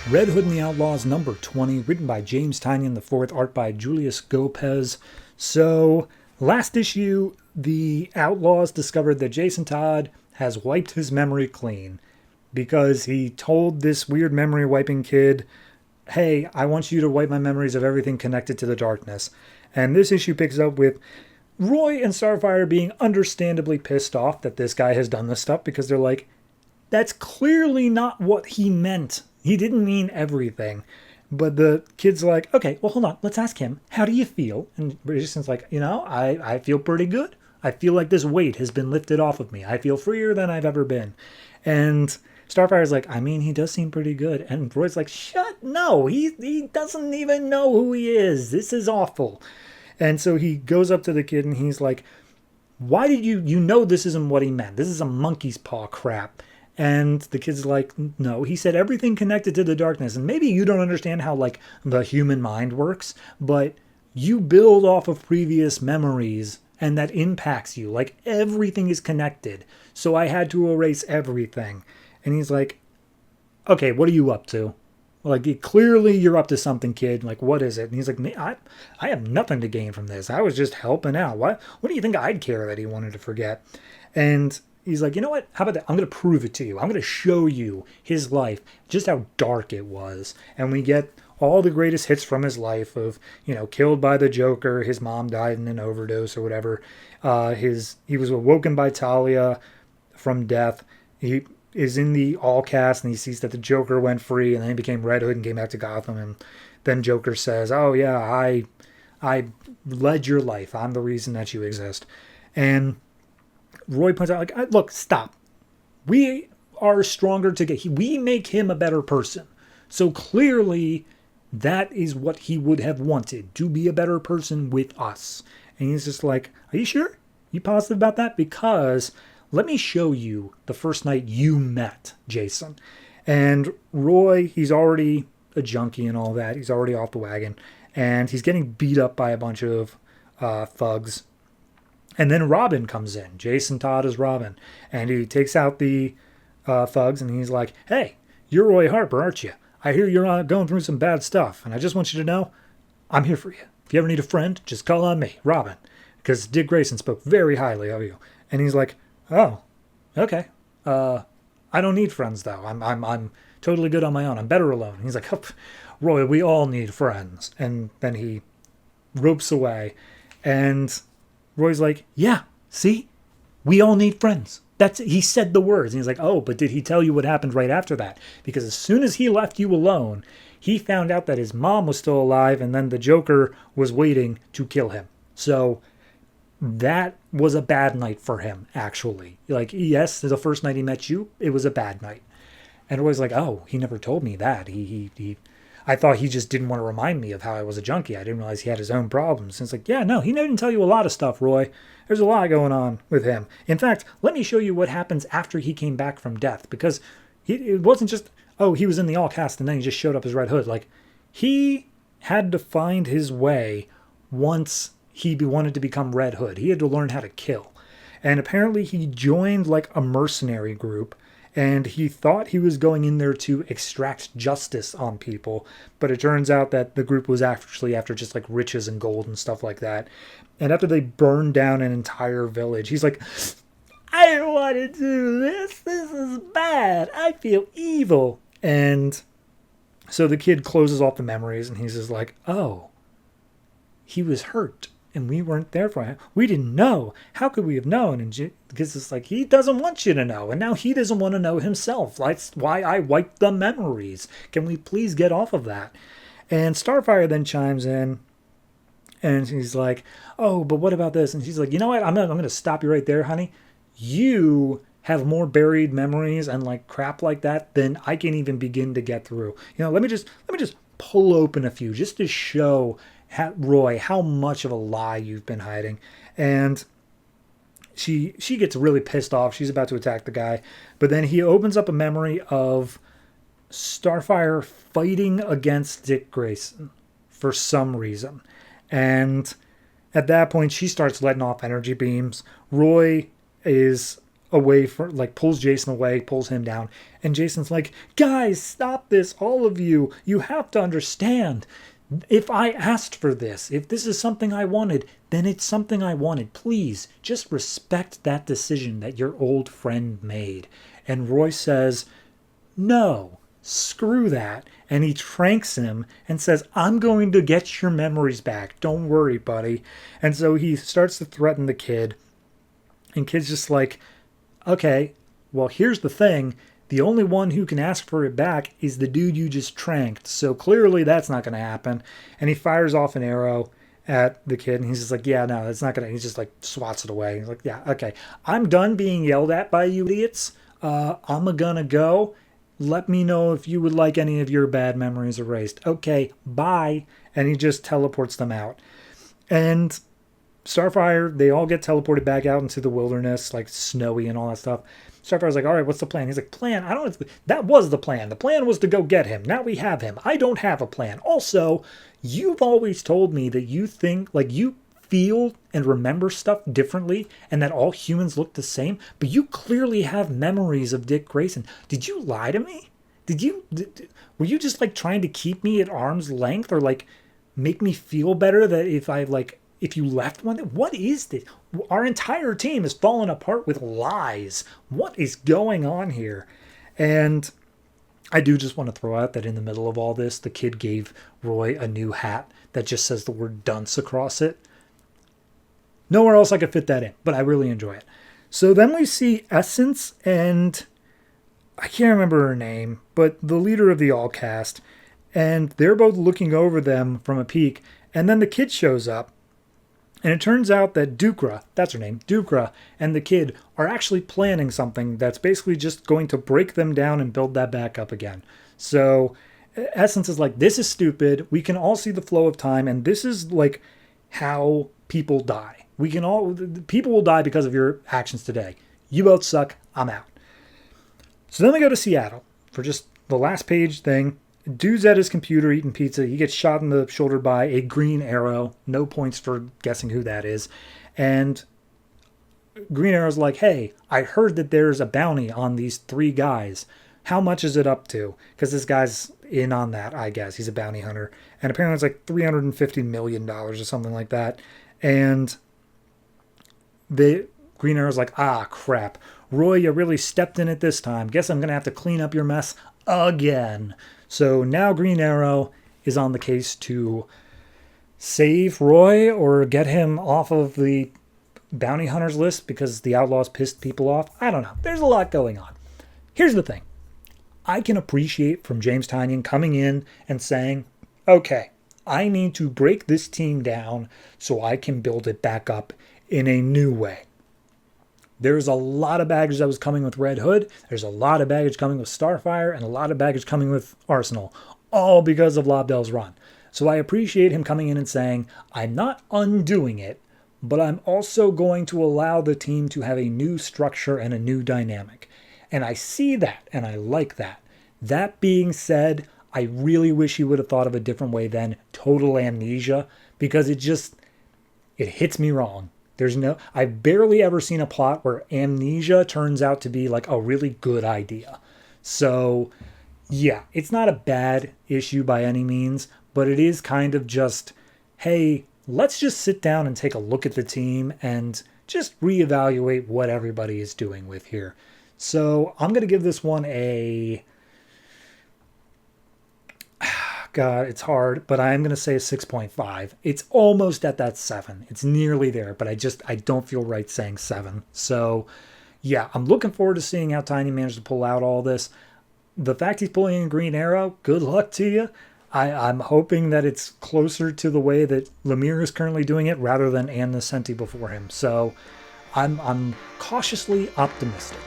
Red Hood and the Outlaws number 20, written by James Tynion IV, art by Julius Gopez. So, last issue, the Outlaws discovered that Jason Todd has wiped his memory clean because he told this weird memory wiping kid, hey, I want you to wipe my memories of everything connected to the darkness. And this issue picks up with Roy and Starfire being understandably pissed off that this guy has done this stuff because they're like, that's clearly not what he meant. He didn't mean everything. But the kid's like, okay, well, hold on. Let's ask him. How do you feel? And Jason's like, I feel pretty good. I feel like this weight has been lifted off of me. I feel freer than I've ever been. And Starfire's like, I mean, he does seem pretty good. And Roy's like, no, he doesn't even know who he is. This is awful. And so he goes up to the kid and he's like, why did you know this isn't what he meant? This is a monkey's paw crap. And the kid's like, no, he said everything connected to the darkness. And maybe you don't understand how, like, the human mind works, but you build off of previous memories and that impacts you. Like, everything is connected. So I had to erase everything. And he's like, okay, what are you up to? Like, clearly you're up to something, kid. Like, what is it? And he's like, I have nothing to gain from this. I was just helping out. What do you think I'd care that he wanted to forget? And he's like, you know what? How about that? I'm going to prove it to you. I'm going to show you his life, just how dark it was. And we get all the greatest hits from his life of, killed by the Joker. His mom died in an overdose or whatever. He was awoken by Talia from death. He is in the all cast and he sees that the Joker went free and then he became Red Hood and came back to Gotham. And then Joker says, oh yeah, I led your life. I'm the reason that you exist. And Roy points out, like, look, stop. We are stronger together. We make him a better person. So clearly that is what he would have wanted, to be a better person with us. And he's just like, are you sure? You positive about that? Because let me show you the first night you met Jason. And Roy, he's already a junkie and all that. He's already off the wagon. And he's getting beat up by a bunch of thugs. And then Robin comes in. Jason Todd is Robin. And he takes out the thugs and he's like, hey, you're Roy Harper, aren't you? I hear you're going through some bad stuff. And I just want you to know, I'm here for you. If you ever need a friend, just call on me, Robin. Because Dick Grayson spoke very highly of you. And he's like, oh, okay. I don't need friends, though. I'm totally good on my own. I'm better alone. He's like, oh, Roy, we all need friends. And then he ropes away. And Roy's like, yeah, see? We all need friends. He said the words. And he's like, oh, but did he tell you what happened right after that? Because as soon as he left you alone, he found out that his mom was still alive and then the Joker was waiting to kill him. So that was a bad night for him, actually. Like, yes, the first night he met you, it was a bad night. And Roy's like, oh, he never told me that. I thought he just didn't want to remind me of how I was a junkie. I didn't realize he had his own problems. And it's like, yeah, no, he didn't tell you a lot of stuff, Roy. There's a lot going on with him. In fact, let me show you what happens after he came back from death. Because it wasn't just, oh, he was in the all cast and then he just showed up as Red Hood. Like, he had to find his way once he wanted to become Red Hood. He had to learn how to kill. And apparently he joined like a mercenary group. And he thought he was going in there to extract justice on people. But it turns out that the group was actually after just like riches and gold and stuff like that. And after they burned down an entire village, he's like, I didn't want to do this. This is bad. I feel evil. And so the kid closes off the memories and he's just like, oh, he was hurt. And we weren't there for him. We didn't know. How could we have known? And because it's like, he doesn't want you to know. And now he doesn't want to know himself. That's why I wiped the memories. Can we please get off of that? And Starfire then chimes in. And he's like, oh, but what about this? And she's like, you know what? I'm going to stop you right there, honey. You have more buried memories and like crap like that than I can even begin to get through. Let me just pull open a few just to show Roy how much of a lie you've been hiding. And she gets really pissed off. She's about to attack the guy, but then he opens up a memory of Starfire fighting against Dick Grayson for some reason. And at that point she starts letting off energy beams. Roy is away from, like, pulls Jason away, pulls him down. And Jason's like, guys, stop this, all of you. You have to understand. If I asked for this, if this is something I wanted, then it's something I wanted. Please, just respect that decision that your old friend made. And Roy says, no, screw that. And he tranks him and says, I'm going to get your memories back. Don't worry, buddy. And so he starts to threaten the kid. And kid's just like, okay, well, here's the thing. The only one who can ask for it back is the dude you just tranked. So clearly that's not going to happen. And he fires off an arrow at the kid. And he's just like, yeah, no, that's not going to. He just like swats it away. He's like, yeah, okay. I'm done being yelled at by you idiots. I'm going to go. Let me know if you would like any of your bad memories erased. Okay, bye. And he just teleports them out. And Starfire, they all get teleported back out into the wilderness, like snowy and all that stuff. Starfire's like, all right, what's the plan? He's like, plan? I don't know. That was the plan. The plan was to go get him. Now we have him. I don't have a plan. Also, you've always told me that you think, like, you feel and remember stuff differently and that all humans look the same, but you clearly have memories of Dick Grayson. Did you lie to me? Were you just like trying to keep me at arm's length, or like make me feel better that if you left one? What is this? Our entire team is falling apart with lies. What is going on here? And I do just want to throw out that in the middle of all this, the kid gave Roy a new hat that just says the word dunce across it. Nowhere else I could fit that in, but I really enjoy it. So then we see Essence and I can't remember her name, but the leader of the All Cast, and they're both looking over them from a peak, and then the kid shows up, and it turns out that Dukra, that's her name, Dukra, and the kid are actually planning something that's basically just going to break them down and build that back up again. So Essence is like, this is stupid. We can all see the flow of time, and this is like how people die. People will die because of your actions today. You both suck. I'm out. So then we go to Seattle for just the last page thing. Dude's at his computer eating pizza. He gets shot in the shoulder by a green arrow. No points for guessing who that is. And Green Arrow's like, hey, I heard that there's a bounty on these 3 guys. How much is it up to? Because this guy's in on that, I guess. He's a bounty hunter. And apparently it's like $350 million or something like that. And Green Arrow's like, ah, crap. Roy, you really stepped in it this time. Guess I'm going to have to clean up your mess again. So now Green Arrow is on the case to save Roy or get him off of the bounty hunters list because the Outlaws pissed people off. I don't know. There's a lot going on. Here's the thing. I can appreciate from James Tynion coming in and saying, okay, I need to break this team down so I can build it back up in a new way. There's a lot of baggage that was coming with Red Hood. There's a lot of baggage coming with Starfire and a lot of baggage coming with Arsenal, all because of Lobdell's run. So I appreciate him coming in and saying, I'm not undoing it, but I'm also going to allow the team to have a new structure and a new dynamic. And I see that, and I like that. That being said, I really wish he would have thought of a different way than total amnesia, because it hits me wrong. I've barely ever seen a plot where amnesia turns out to be like a really good idea. So yeah, it's not a bad issue by any means, but it is kind of just, hey, let's just sit down and take a look at the team and just reevaluate what everybody is doing with here. So I'm going to give this one a, God, it's hard, but I'm going to say a 6.5. It's almost at that 7. It's nearly there, but I don't feel right saying 7. So yeah, I'm looking forward to seeing how Tiny managed to pull out all this. The fact he's pulling in Green Arrow, good luck to you. I'm hoping that it's closer to the way that Lemire is currently doing it rather than Ann Nesenti before him. So I'm cautiously optimistic.